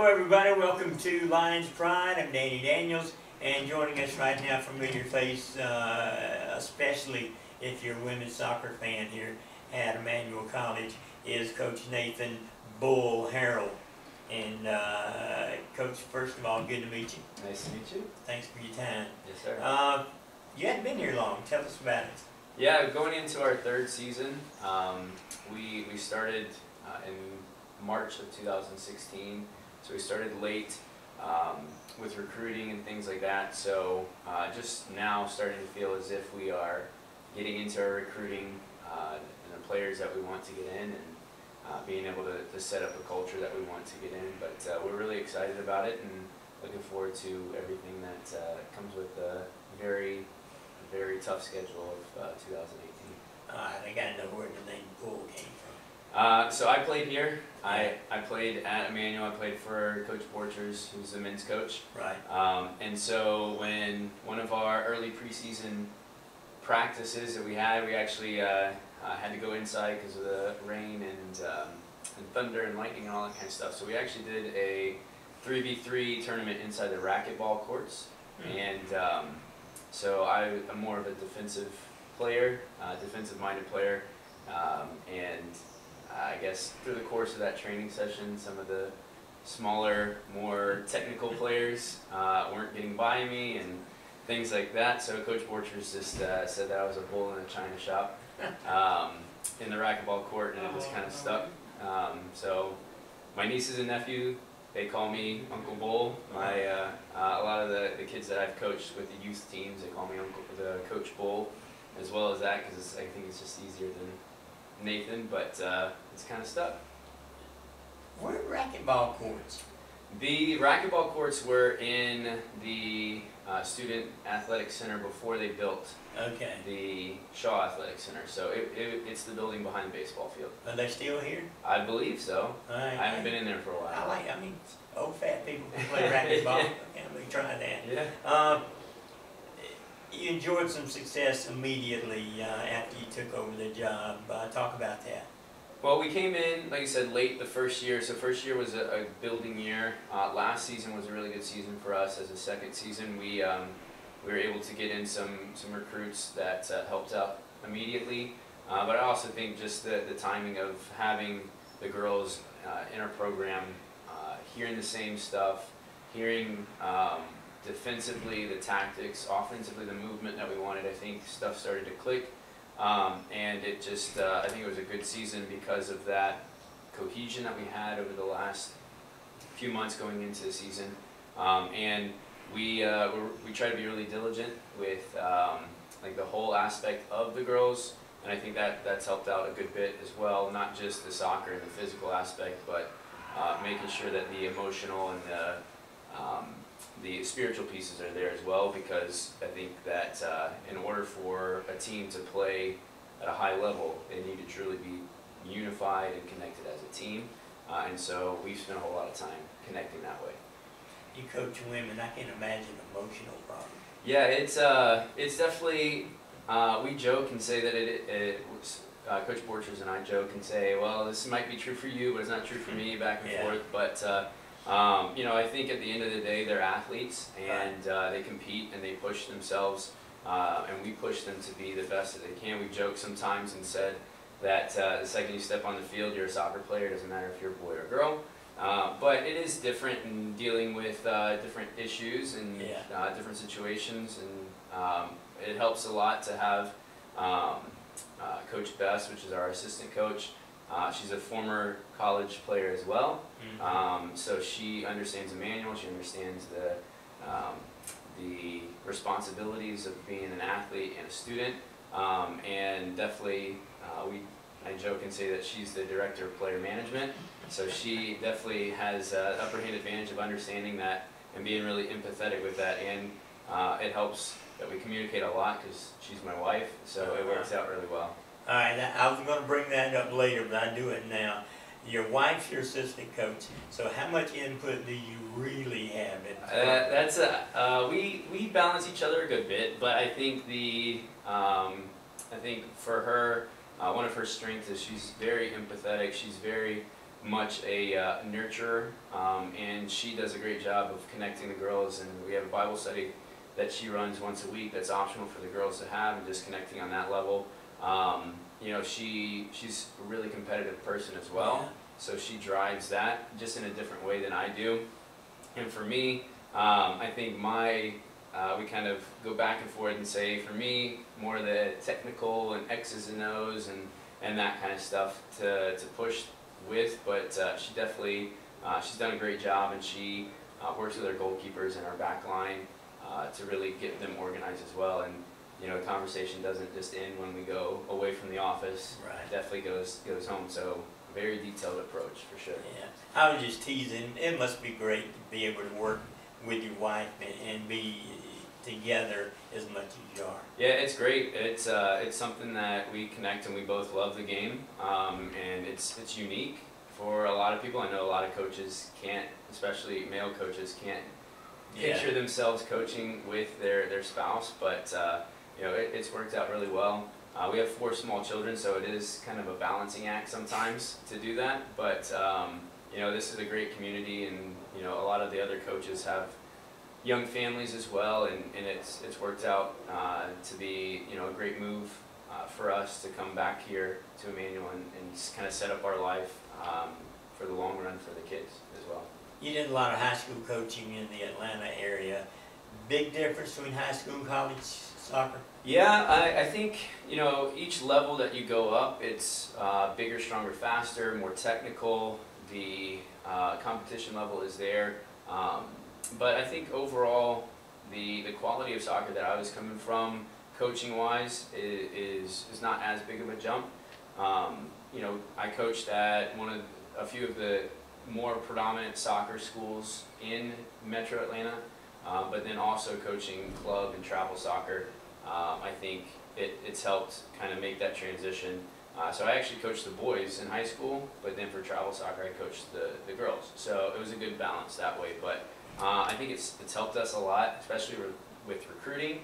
Hello everybody, welcome to Lions Pride. I'm Danny Daniels, and joining us right now, familiar face, especially if you're a women's soccer fan here at Emmanuel College, is Coach Nathan Bull Harrell. And Coach, first of all, good to meet you. Nice to meet you. Thanks for your time. Yes, sir. You hadn't been here long. Tell us about it. Yeah, going into our third season, we started in March of 2016, so we started late with recruiting and things like that. So just now starting to feel as if we are getting into our recruiting and the players that we want to get in, and being able to set up a culture that we want to get in. But we're really excited about it and looking forward to everything that comes with a very tough schedule of 2018. I gotta know where the name Bull came from. So I played here. I played at Emmanuel. I played for Coach Borchers, who's the men's coach. Right. And so when one of our early preseason practices that we actually had to go inside because of the rain and thunder and lightning and all that kind of stuff. So we actually did a 3v3 tournament inside the racquetball courts. And so I'm more of a defensive player, defensive-minded player, and I guess through the course of that training session, some of the smaller, more technical players weren't getting by me and things like that. So Coach Borchers just said that I was a bull in a china shop in the racquetball court, and it just kind of stuck. So my nieces and nephew, they call me Uncle Bull. A lot of the kids that I've coached with the youth teams, they call me Coach Bull, as well as that, because I think it's just easier than Nathan, but it's kind of stuck. Where are racquetball courts? The racquetball courts were in the Student Athletic Center before they built the Shaw Athletic Center. So it's the building behind the baseball field. Are they still here? I believe so. I haven't been in there for a while. I mean, old fat people can play racquetball. Can't really try that. Yeah. You enjoyed some success immediately after you took over the job. Talk about that. Well, we came in, like I said, late the first year. So first year was a building year. Last season was a really good season for us. As a second season, we were able to get in some recruits that helped out immediately. But I also think just the timing of having the girls in our program, hearing the same stuff, hearing defensively the tactics, offensively the movement that we wanted, I think stuff started to click. And it just, I think it was a good season because of that cohesion that we had over the last few months going into the season. And we try to be really diligent with like the whole aspect of the girls, and I think that's helped out a good bit as well, not just the soccer and the physical aspect, but making sure that the emotional and the spiritual pieces are there as well, because I think that in order for a team to play at a high level, they need to truly be unified and connected as a team. And so we've spent a whole lot of time connecting that way. You coach women, I can imagine emotional problems. Yeah, it's definitely, we joke and say that Coach Borchers and I joke and say, well, this might be true for you, but it's not true for me, back and forth. But you know, I think at the end of the day, they're athletes, and they compete and they push themselves, and we push them to be the best that they can. We joke sometimes and said that the second you step on the field, you're a soccer player. It doesn't matter if you're a boy or a girl. But it is different in dealing with different issues and different situations, and it helps a lot to have Coach Bess, which is our assistant coach. She's a former college player as well, so she understands the manual. She understands the responsibilities of being an athlete and a student, and definitely I joke and say that she's the director of player management, so she definitely has an upper hand advantage of understanding that and being really empathetic with that, and it helps that we communicate a lot because she's my wife, so it works out really well. All right, I was going to bring that up later, but I do it now. Your wife's your assistant coach, so how much input do you really have in we balance each other a good bit, but I think I think for her, one of her strengths is she's very empathetic. She's very much a nurturer, and she does a great job of connecting the girls. And we have a Bible study that she runs once a week that's optional for the girls to have, and just connecting on that level. You know, she's a really competitive person as well, Yeah. so she drives that just in a different way than I do. And for me, I think we kind of go back and forth and say, for me, more the technical and X's and O's and that kind of stuff to push with, but she definitely, she's done a great job, and she works with our goalkeepers and our back line to really get them organized as well. And you know, the conversation doesn't just end when we go away from the office. Right. It definitely goes home. So very detailed approach for sure. Yeah, I was just teasing. It must be great to be able to work with your wife and be together as much as you are. Yeah, it's great. It's something that we connect, and we both love the game, and it's unique for a lot of people. I know a lot of coaches can't, especially male coaches, can't picture themselves coaching with their spouse, but you know, it's worked out really well. We have 4 small children, so it is kind of a balancing act sometimes to do that, but you know, this is a great community, and you know, a lot of the other coaches have young families as well, and it's worked out to be, you know, a great move for us to come back here to Emmanuel and kind of set up our life for the long run for the kids as well. You did a lot of high school coaching in the Atlanta area. Big difference between high school and college soccer? Yeah, I think, you know, each level that you go up, it's bigger, stronger, faster, more technical. The competition level is there. But I think overall, the quality of soccer that I was coming from, coaching-wise, is not as big of a jump. You know, I coached at a few of the more predominant soccer schools in Metro Atlanta, but then also coaching club and travel soccer. I think it's helped kind of make that transition. So I actually coached the boys in high school, but then for travel soccer I coached the girls. So it was a good balance that way. But I think it's helped us a lot, especially with recruiting,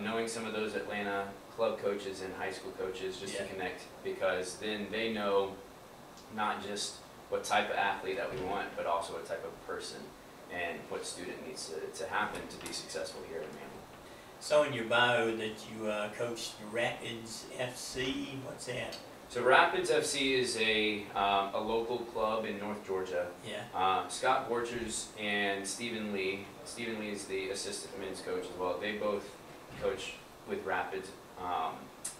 knowing some of those Atlanta club coaches and high school coaches, just to connect, because then they know not just what type of athlete that we want, but also what type of person and what student needs to happen to be successful here at Emmanuel. So in your bio that you coached Rapids FC, what's that? So Rapids FC is a local club in North Georgia. Yeah. Scott Borchers and Stephen Lee. Stephen Lee is the assistant men's coach as well. They both coach with Rapids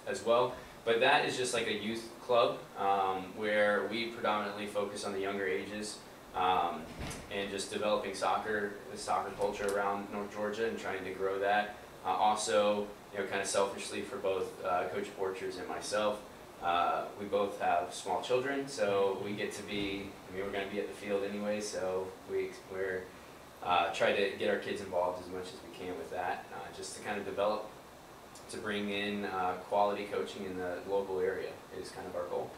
as well. But that is just like a youth club where we predominantly focus on the younger ages and just developing the soccer culture around North Georgia and trying to grow that. Also, you know, kind of selfishly for both Coach Borchers and myself, we both have small children, so we get to be, I mean, we're going to be at the field anyway, so we're try to get our kids involved as much as we can with that, just to kind of develop, to bring in quality coaching in the local area is kind of our goal.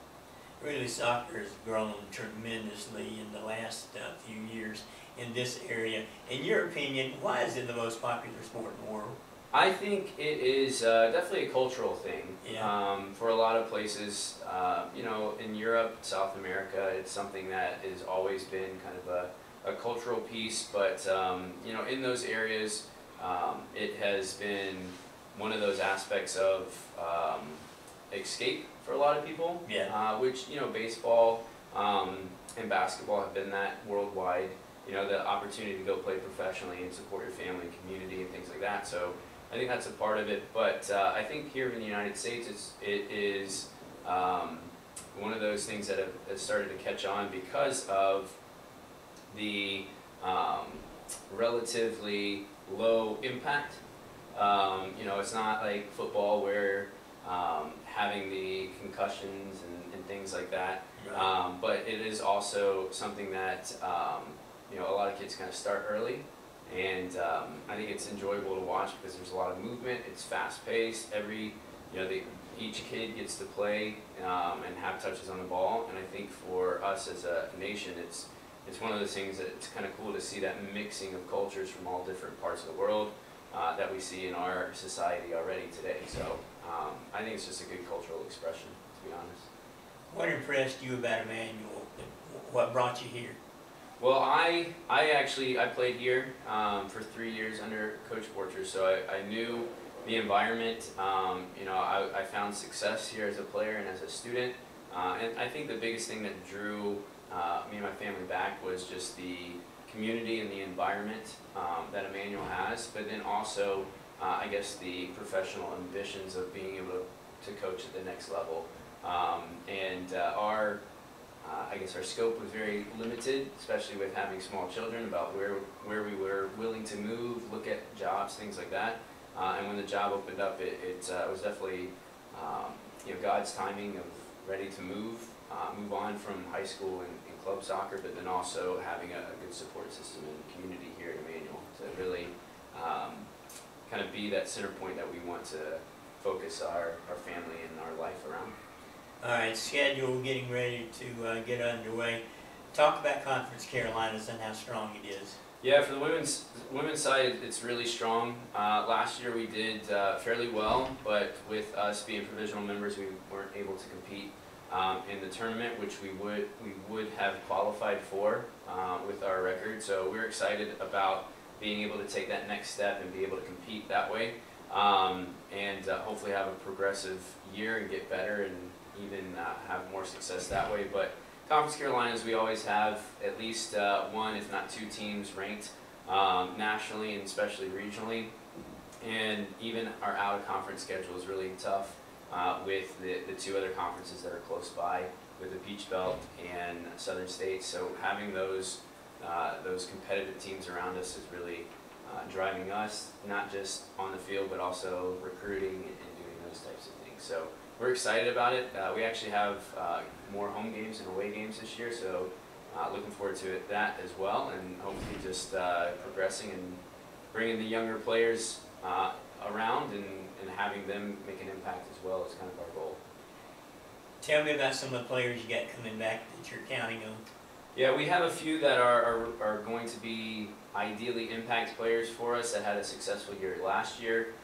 Really, soccer has grown tremendously in the last few years in this area. In your opinion, why is it the most popular sport in the world? I think it is definitely a cultural thing. Yeah. For a lot of places, you know, in Europe, South America, it's something that has always been kind of a cultural piece, but you know, in those areas, it has been one of those aspects of escape for a lot of people. Yeah. Which, you know, baseball and basketball have been that worldwide. You know, the opportunity to go play professionally and support your family and community and things like that. So I think that's a part of it. But I think here in the United States, it is one of those things that has started to catch on because of the relatively low impact. You know, it's not like football where having the concussions and things like that. Right. But it is also something that you know, a lot of kids kind of start early, and I think it's enjoyable to watch because there's a lot of movement. It's fast paced. Each kid gets to play and have touches on the ball, and I think for us as a nation, it's one of those things that it's kind of cool to see that mixing of cultures from all different parts of the world that we see in our society already today. So I think it's just a good cultural expression, to be honest. What impressed you about Emmanuel? What brought you here? Well, I played here for 3 years under Coach Borcher, so I knew the environment. I found success here as a player and as a student, and I think the biggest thing that drew me and my family back was just the community and the environment that Emmanuel has, but then also I guess the professional ambitions of being able to coach at the next level. Our scope was very limited, especially with having small children, about where we were willing to move, look at jobs, things like that. And when the job opened up, it was definitely God's timing of ready to move on from high school and club soccer, but then also having a good support system and community here at Emmanuel to really kind of be that center point that we want to focus our family and our life around. All right, schedule getting ready to get underway. Talk about Conference Carolinas and how strong it is. Yeah, for the women's side, it's really strong. Last year we did fairly well, but with us being provisional members, we weren't able to compete in the tournament, which we would have qualified for with our record. So we're excited about being able to take that next step and be able to compete that way, and hopefully have a progressive year and get better and even have more success that way. But Conference Carolinas, we always have at least one, if not two teams ranked nationally and especially regionally. And even our out-of-conference schedule is really tough with the two other conferences that are close by, with the Peach Belt and Southern States. So having those competitive teams around us is really driving us, not just on the field, but also recruiting and doing those types of things. So we're excited about it. We actually have more home games and away games this year, so looking forward to that as well, and hopefully just progressing and bringing the younger players around and having them make an impact as well is kind of our goal. Tell me about some of the players you got coming back that you're counting on. Yeah, we have a few that are going to be ideally impact players for us that had a successful year last year.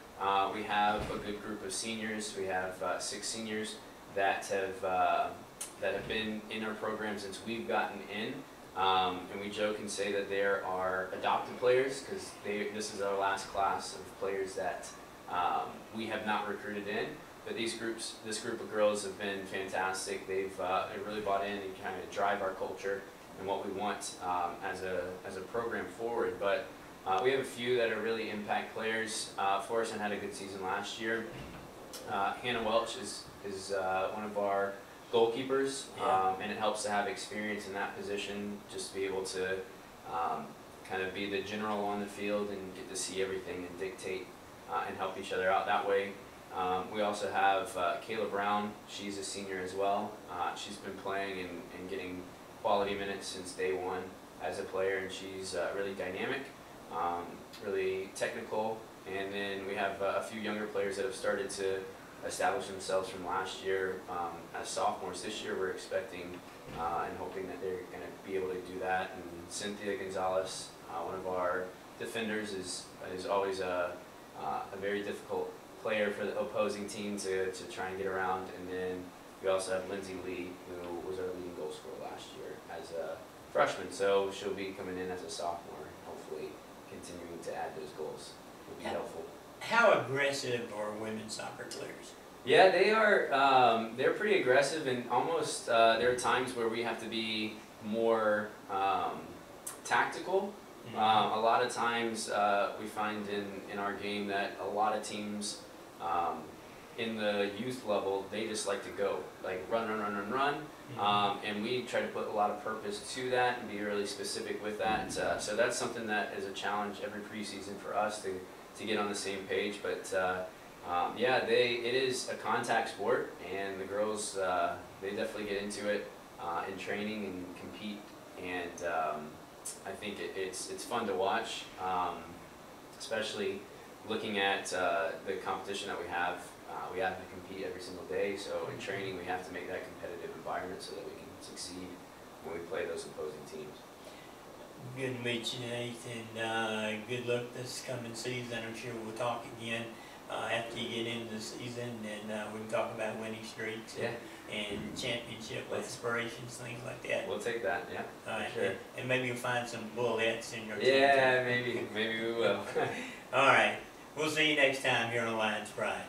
We have a good group of seniors. We have 6 seniors that have been in our program since we've gotten in, and we joke and say that there are adopted players because this is our last class of players that we have not recruited in. But this group of girls have been fantastic. They've really bought in and kind of drive our culture and what we want as a program forward. But we have a few that are really impact players for us and had a good season last year. Hannah Welch is one of our goalkeepers, and it helps to have experience in that position, just to be able to kind of be the general on the field and get to see everything and dictate and help each other out that way. We also have Kayla Brown. She's a senior as well. She's been playing and getting quality minutes since day one as a player, and she's really dynamic, really technical. And then we have a few younger players that have started to establish themselves from last year as sophomores. This year we're expecting and hoping that they're going to be able to do that. And Cynthia Gonzalez, one of our defenders, is always a very difficult player for the opposing team to try and get around. And then we also have Lindsay Lee, who was our leading goal scorer last year as a freshman. So she'll be coming in as a sophomore, hopefully continuing to add those goals will be helpful. How aggressive are women's soccer players? Yeah, they are. They're pretty aggressive, and almost there are times where we have to be more tactical. Mm-hmm. A lot of times we find in our game that a lot of teams in the youth level, they just like to go, like run. Mm-hmm. And we try to put a lot of purpose to that and be really specific with that. So that's something that is a challenge every preseason for us to get on the same page. But yeah, it is a contact sport, and the girls, they definitely get into it in training and compete. And I think it's fun to watch, especially looking at the competition that we have. We have to compete every single day, so in training we have to make that competitive environment so that we can succeed when we play those opposing teams. Good to meet you, Nathan. Good luck this coming season. I'm sure we'll talk again. after you get into the season, and we can talk about winning streaks Yeah. and championship Let's- aspirations, things like that. We'll take that. Yeah. All right, sure. and maybe you'll find some bullets in your team. Yeah, maybe we will. All right, we'll see you next time here on Lions Pride.